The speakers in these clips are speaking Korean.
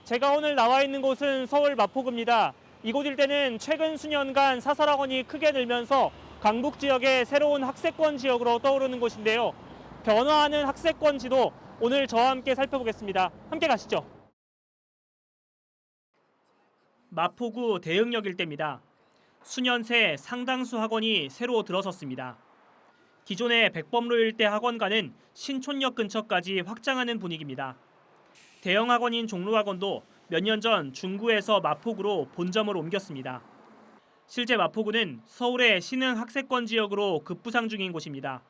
제가 오늘 나와 있는 곳은 서울 마포구입니다. 이곳 일대는 최근 수년간 사설학원이 크게 늘면서 강북 지역의 새로운 학세권 지역으로 떠오르는 곳인데요. 변화하는 학세권 지도 오늘 저와 함께 살펴보겠습니다. 함께 가시죠. 마포구 대흥역 일대입니다. 수년 새 상당수 학원이 새로 들어섰습니다. 기존의 백범로 일대 학원가는 신촌역 근처까지 확장하는 분위기입니다. 대형 학원인 종로학원도 몇 년 전 중구에서 마포구로 본점을 옮겼습니다. 실제 마포구는 서울의 신흥 학세권 지역으로 급부상 중인 곳입니다.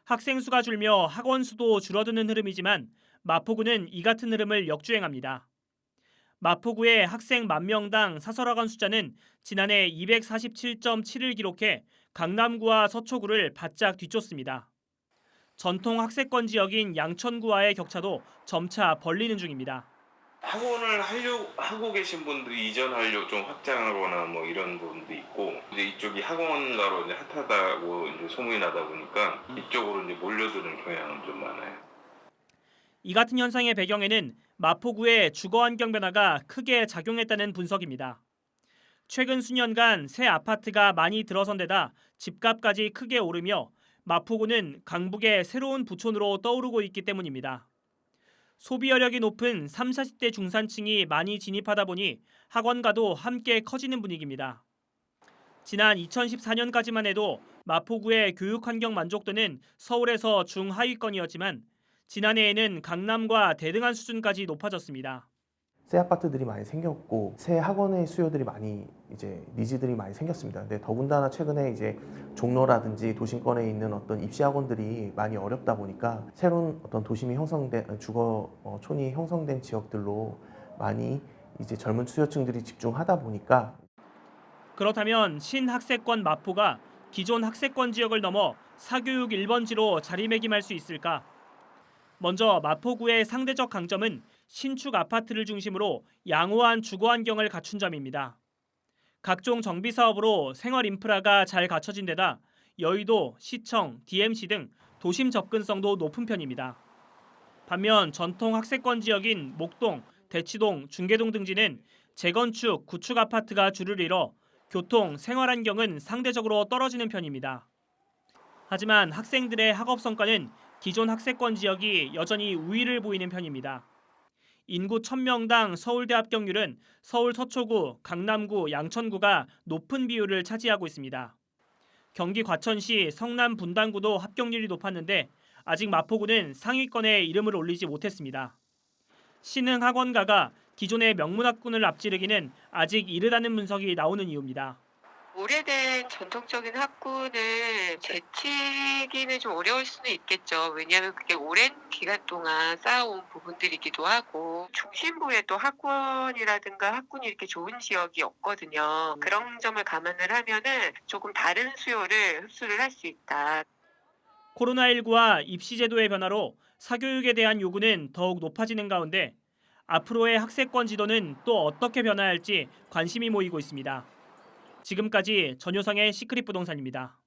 학생 수가 줄며 학원 수도 줄어드는 흐름이지만 마포구는 이 같은 흐름을 역주행합니다. 마포구의 학생 10,000명당 사설학원 숫자는 지난해 247.7을 기록해 강남구와 서초구를 바짝 뒤쫓습니다. 전통 학세권 지역인 양천구와의 격차도 점차 벌리는 중입니다. 학원을 하고 계신 분들이 이전하려고 좀 확장하거나 뭐 이런 부분도 있고, 이제 이쪽이 학원가로 이제 핫하다고 이제 소문이 나다 보니까 이쪽으로 이제 몰려드는 경향은 좀 많아요. 이 같은 현상의 배경에는 마포구의 주거 환경 변화가 크게 작용했다는 분석입니다. 최근 수년간 새 아파트가 많이 들어선 데다 집값까지 크게 오르며 마포구는 강북의 새로운 부촌으로 떠오르고 있기 때문입니다. 소비 여력이 높은 30, 40대 중산층이 많이 진입하다 보니 학원가도 함께 커지는 분위기입니다. 지난 2014년까지만 해도 마포구의 교육 환경 만족도는 서울에서 중하위권이었지만 지난해에는 강남과 대등한 수준까지 높아졌습니다. 새 아파트들이 많이 생겼고 새 학원의 수요들이 많이 니즈들이 많이 생겼습니다. 근데 더군다나 최근에 이제 종로라든지 도심권에 있는 어떤 입시 학원들이 많이 어렵다 보니까 새로운 어떤 도심이 형성된 주거촌이 형성된 지역들로 많이 이제 젊은 수요층들이 집중하다 보니까 그렇다면 신학세권 마포가 기존 학세권 지역을 넘어 사교육 1번지로 자리매김할 수 있을까? 먼저 마포구의 상대적 강점은 신축 아파트를 중심으로 양호한 주거 환경을 갖춘 점입니다. 각종 정비 사업으로 생활 인프라가 잘 갖춰진 데다 여의도, 시청, DMC 등 도심 접근성도 높은 편입니다. 반면 전통 학세권 지역인 목동, 대치동, 중계동 등지는 재건축, 구축 아파트가 줄을 이뤄 교통, 생활 환경은 상대적으로 떨어지는 편입니다. 하지만 학생들의 학업 성과는 기존 학세권 지역이 여전히 우위를 보이는 편입니다. 인구 1,000명당 서울대 합격률은 서울 서초구, 강남구, 양천구가 높은 비율을 차지하고 있습니다. 경기 과천시, 성남 분당구도 합격률이 높았는데 아직 마포구는 상위권에 이름을 올리지 못했습니다. 신흥 학원가가 기존의 명문학군을 앞지르기는 아직 이르다는 분석이 나오는 이유입니다. 오래된 전통적인 학군을 되치기는 좀 어려울 수는 있겠죠. 왜냐하면 그게 오랜 기간 동안 쌓아온 부분들이기도 하고 중심부에 또 학원이라든가 학군이 이렇게 좋은 지역이 없거든요. 그런 점을 감안을 하면은 조금 다른 수요를 흡수를 할 수 있다. 코로나19와 입시 제도의 변화로 사교육에 대한 요구는 더욱 높아지는 가운데 앞으로의 학세권 지도는 또 어떻게 변화할지 관심이 모이고 있습니다. 지금까지 전효성의 시크릿 부동산입니다.